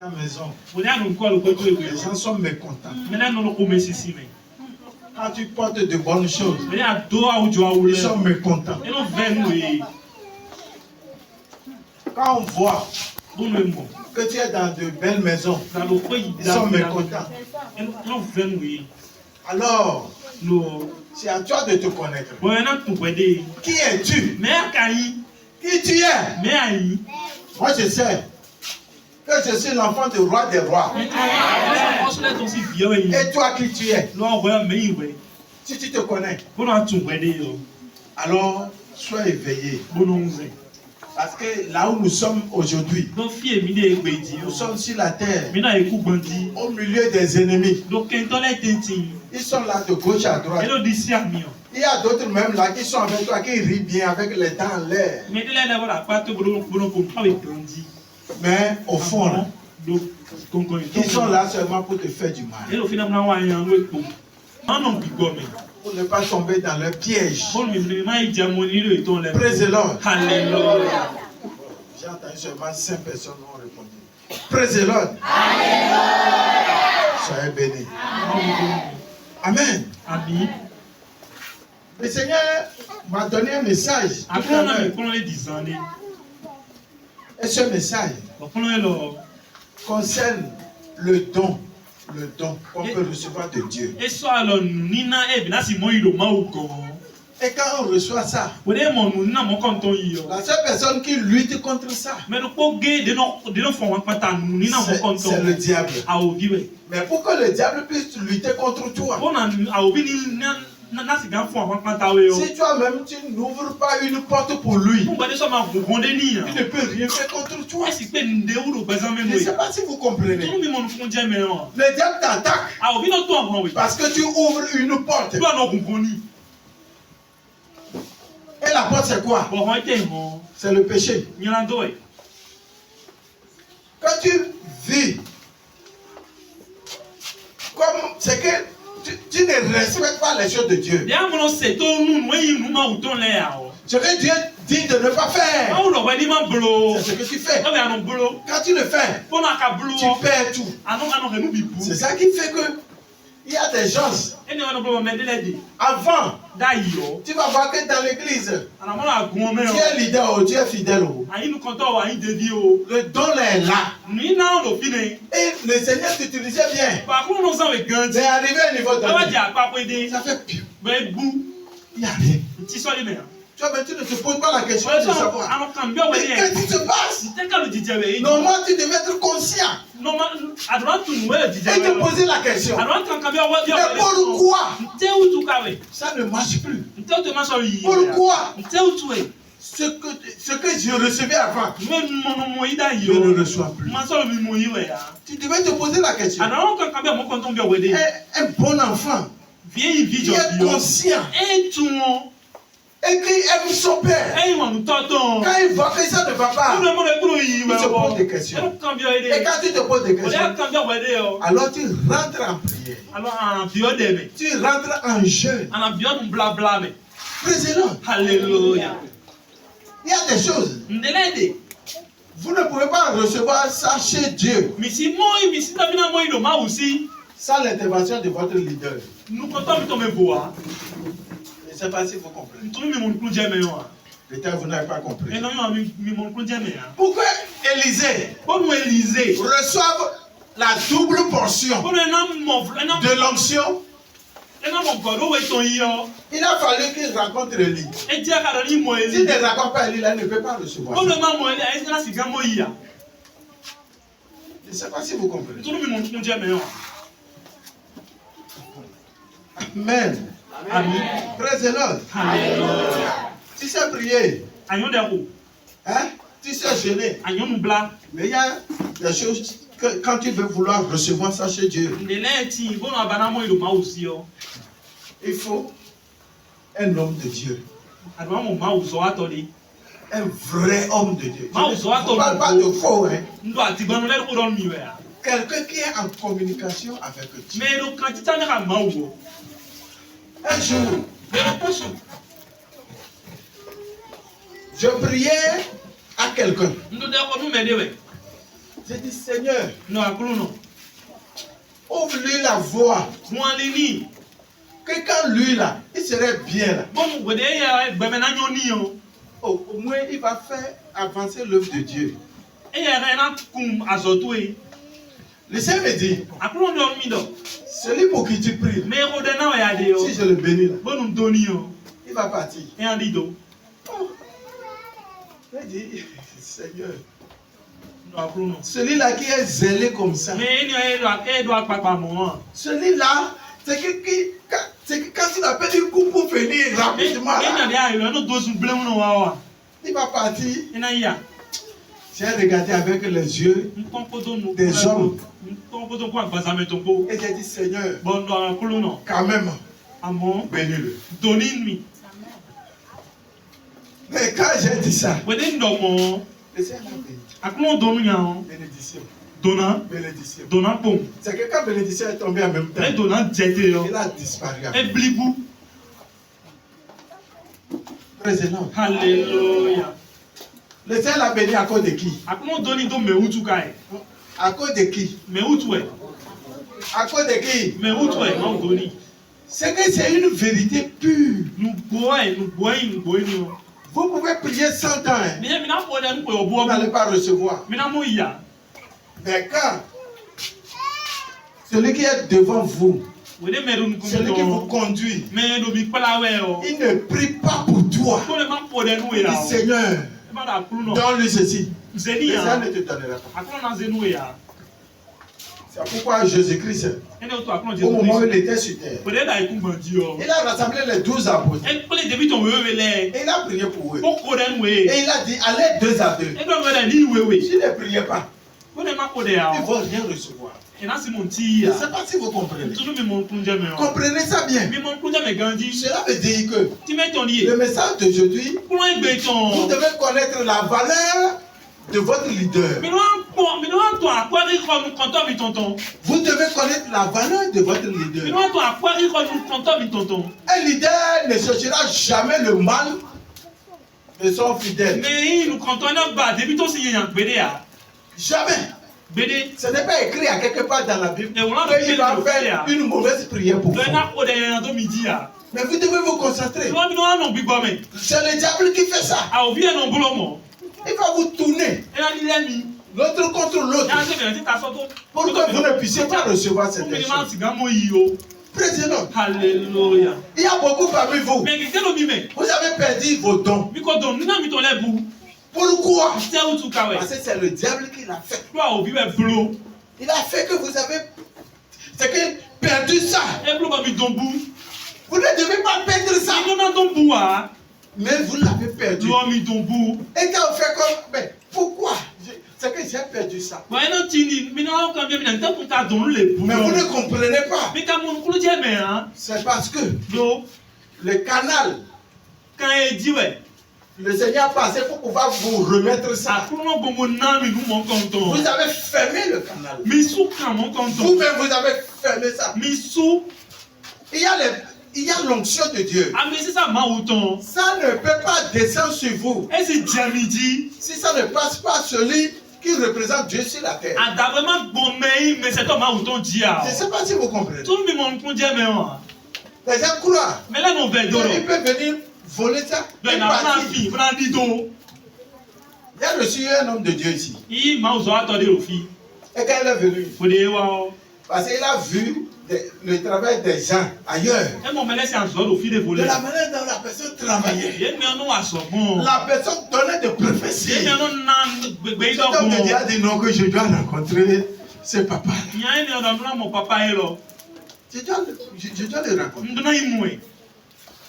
La maison. Les gens sont mécontents. Quand tu portes de bonnes choses, ils sont mécontents. Quand on voit que tu es dans de belles maisons, ils sont mécontents. Alors, c'est à toi de te connaître. Qui es-tu? Qui tu es? Moi je sais que je suis l'enfant du roi des rois. Et toi qui tu es? Si tu te connais, alors sois éveillé. Parce que là où nous sommes aujourd'hui, nous sommes sur la terre, au milieu des ennemis. Ils sont là de gauche à droite. Il y a d'autres même là qui sont avec toi, qui rient bien avec les dents en l'air. Mais au fond, là, ils sont là seulement pour te faire du mal. Pour ne pas tomber dans leur piège. Praise the Lord. Alléluia. J'ai entendu seulement 5 personnes ont répondu. Praise the Lord. Alléluia. Soyez bénis. Amen. Amen. Le Seigneur m'a donné un message. Et ce message concerne le don qu'on peut recevoir de Dieu. Et quand on reçoit ça, la seule personne qui lutte contre ça, c'est le diable. Mais pour que le diable puisse lutter contre toi, si toi-même tu n'ouvres pas une porte pour lui, il ne peut rien faire contre toi. Je ne sais pas si vous comprenez. Le diable t'attaque parce que tu ouvres une porte. Et la porte c'est quoi? C'est le péché. Quand tu vis comme c'est que tu ne respectes pas les choses de Dieu. Ce que Dieu dit de ne pas faire, c'est ce que tu fais. Quand tu le fais, tu perds tout. C'est ça qui fait que il y a des gens. Avant, tu vas voir que dans l'église, tu es leader, tu es fidèle. Le don est là. Et le Seigneur t'utilisait bien. Mais arrivé au niveau de ça fait pire. Il n'y a rien. Tu ne te poses pas la question de savoir. Mais qu'est-ce qui se passe? Normalement, tu devais être conscient. Et te poser la question. Mais pourquoi ça ne marche plus? Pourquoi ce que je recevais avant, je ne reçois plus? Tu devais te poser la question. Un bon enfant qui est conscient et qui aime son père, quand il voit que ça ne va pas, il se pose des questions. Et quand tu te poses des questions, alors tu rentres en prière. Tu rentres en jeûne. Praise the Lord. Alléluia. Il y a des choses. Vous ne pouvez pas recevoir ça chez Dieu sans l'intervention de votre leader. Je ne sais pas si vous comprenez. Peut-être vous n'avez pas compris. Pourquoi Élisée reçoit la double portion de l'onction? Il a fallu qu'il rencontre Élie. S'il ne rencontre pas Élie, il ne peut pas recevoir. Je ne sais pas si vous comprenez. Amen. Amen. Praise the Lord. Alléluia. Tu sais prier. Hein? Tu sais jeûner. Mais il y a des choses que quand tu veux vouloir recevoir ça chez Dieu, il faut un homme de Dieu. Un vrai homme de Dieu. Je ne parle pas de faux. Hein? Quelqu'un qui est en communication avec Dieu. Un jour, je priais à quelqu'un. J'ai dit, Seigneur, No akulu ouvre-lui la voie. Moi lini. Que quand lui là, il serait bien là. Bon, vous voyez, Au moins, il va faire avancer l'œuvre de Dieu. Le Seigneur me dit, celui pour qui tu pries, si je le bénis là, il va partir. Oh. Il dit, Seigneur, celui-là qui est zélé comme ça, celui-là, c'est que quand il appelle une coupe pour venir rapidement, il va partir. J'ai regardé avec les yeux des hommes. Et j'ai dit, Seigneur, quand même, bénis-le. Mais quand j'ai dit ça, le Seigneur a béni. Bénédiction. Bénédiction. C'est que quand bénédiction est tombée en même temps, il a disparu. Président. Alléluia. Le Seigneur l'a béni à cause de qui? À cause de qui? À cause de qui? C'est que c'est une vérité pure. Vous pouvez prier 100 ans. Vous n'allez pas recevoir. Mais quand celui qui est devant vous, celui qui vous conduit, il ne prie pas pour toi. Il dit, Seigneur, donne-lui ceci. Le Seigneur ne te donnera pas. C'est pourquoi Jésus-Christ, au moment où il était sur terre, il a rassemblé les 12 apôtres. Et il a prié pour eux. Et il a dit, allez 2 à 2. S'ils ne priaient pas, ils ne vont rien recevoir. Je ne sais pas si vous comprenez. Comprenez ça bien. Cela veut dire que le message d'aujourd'hui, vous devez connaître la valeur de votre leader. Vous devez connaître la valeur de votre leader. Un leader ne cherchera jamais le mal de son fidèle. Jamais. Ce n'est pas écrit à quelque part dans la Bible qu'il va faire une mauvaise prière pour vous. Mais vous devez vous concentrer. C'est le diable qui fait ça. Il va vous tourner l'autre contre l'autre pour que vous ne puissiez pas recevoir cette chose. Président, Alléluia. Il y a beaucoup parmi vous. Vous avez perdu vos dons. Pourquoi? Parce que c'est le diable qui l'a fait. Il a fait que vous avez perdu ça. Vous ne devez pas perdre ça. Mais vous l'avez perdu. Et quand on fait comme... Mais pourquoi? C'est que j'ai perdu ça. Mais vous ne comprenez pas. C'est parce que le canal, le Seigneur a passé pour pouvoir vous remettre ça. Vous avez fermé le canal. Vous-même, vous avez fermé ça. Il y a l'onction de Dieu. Ça ne peut pas descendre sur vous. Si ça ne passe pas celui qui représente Dieu sur la terre. Je ne sais pas si vous comprenez. Les gens croient. Il peut venir voler ça. Il a reçu un homme de Dieu ici. Et quand il est venu, parce qu'il a vu le travail des gens ailleurs. De la manière dont la personne travaillait. La personne donnait des prophéties. Cet homme de Dieu a dit non, que je dois rencontrer ce papa. Je dois le rencontrer.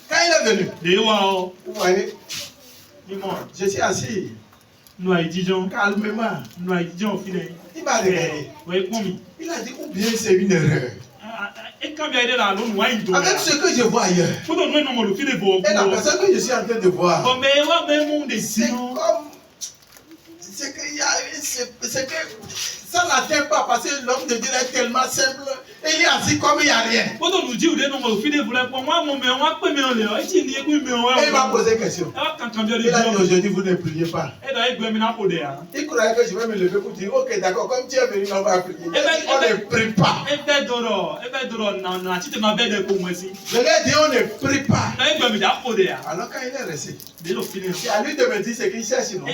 Quand il est venu, vous voyez, je suis assis calmement. Il m'a regardé. Il a dit, ou bien c'est une erreur. Avec ce que je vois ailleurs, et la personne que je suis en train de voir, c'est que ça n'atteint pas parce que l'homme de Dieu est tellement simple et il est assis comme il n'y a rien. Et il m'a posé une question. Il a dit aujourd'hui vous ne priez pas. Il croyait que je vais me lever pour dire ok d'accord, comme tu es venu on va prier. On ne prie pas. Je lui ai dit on ne prie pas. Alors quand il est resté, c'est à lui de me dire ce qu'il cherche, non?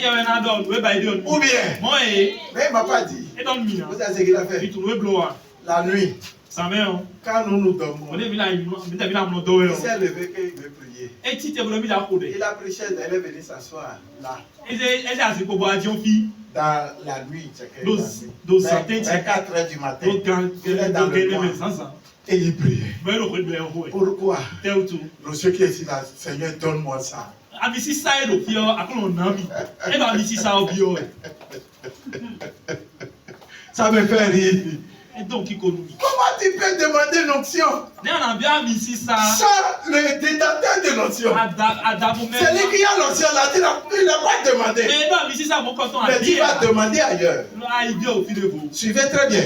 Ou bien, mais il ne m'a pas dit. Vous savez ce qu'il a fait? La nuit, quand nous dormons, il s'est levé qu'il veut prier. Il a pris chaise, il est venu s'asseoir là. Dans la nuit, c'est 4 heures du matin. Il est dans le coin. Et il priait. Pourquoi? Le Dieu qui est ici, là, Seigneur, donne-moi ça. Ça me fait rire. Comment tu peux demander l'onction sans le détenteur de l'onction? Celui qui a l'onction là, il n'a pas demandé. Mais tu vas demander ailleurs. Suivez très bien.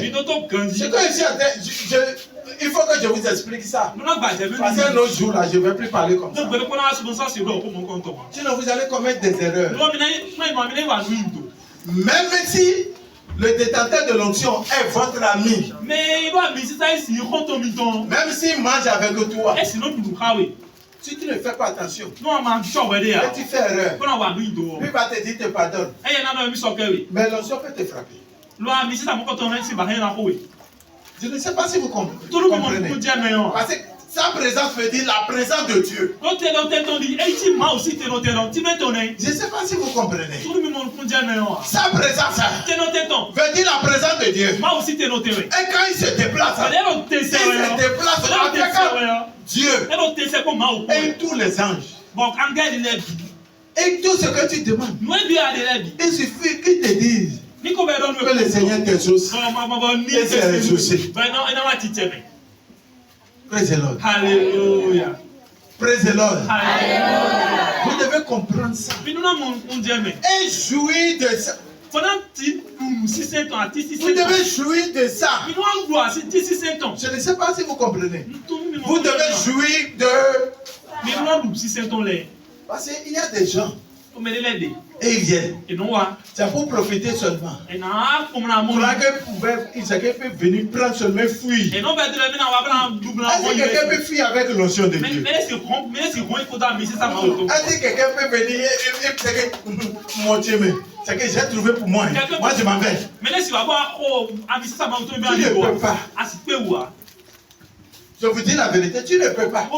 Il faut que je vous explique ça. Parce qu'un autre jour là, je ne vais plus parler comme ça. Sinon vous allez commettre des erreurs. Même si le détenteur de l'onction est votre ami, même s'il mange avec toi, si tu ne fais pas attention, et tu fais erreur, lui va te dire te pardonne. Mais l'onction peut te frapper. Je ne sais pas si vous comprenez. Parce que sa présence veut dire la présence de Dieu. Je ne sais pas si vous comprenez. Sa présence veut dire la présence de Dieu. Et quand il se déplace, il se déplace avec Dieu et tous les anges. Et tout ce que tu demandes, il suffit qu'ils te disent que le Seigneur t'exauce. Et c'est exaucé. Praise the Lord. Alléluia. Praise the Lord. Alléluia. Vous devez comprendre ça. Et jouir de ça. Vous devez jouir de ça. Je ne sais pas si vous comprenez. Vous devez jouir de... Parce qu'il y a des gens. Et ils viennent. C'est pour profiter seulement. Quelqu'un peut venir prendre seulement fuir. Est-ce que quelqu'un peut fuir avec l'onction de Dieu? Est-ce que quelqu'un peut venir et moitié mais c'est que j'ai trouvé pour moi. Moi je m'en vais. Tu ne peux pas. Je vous dis la vérité, tu ne peux pas.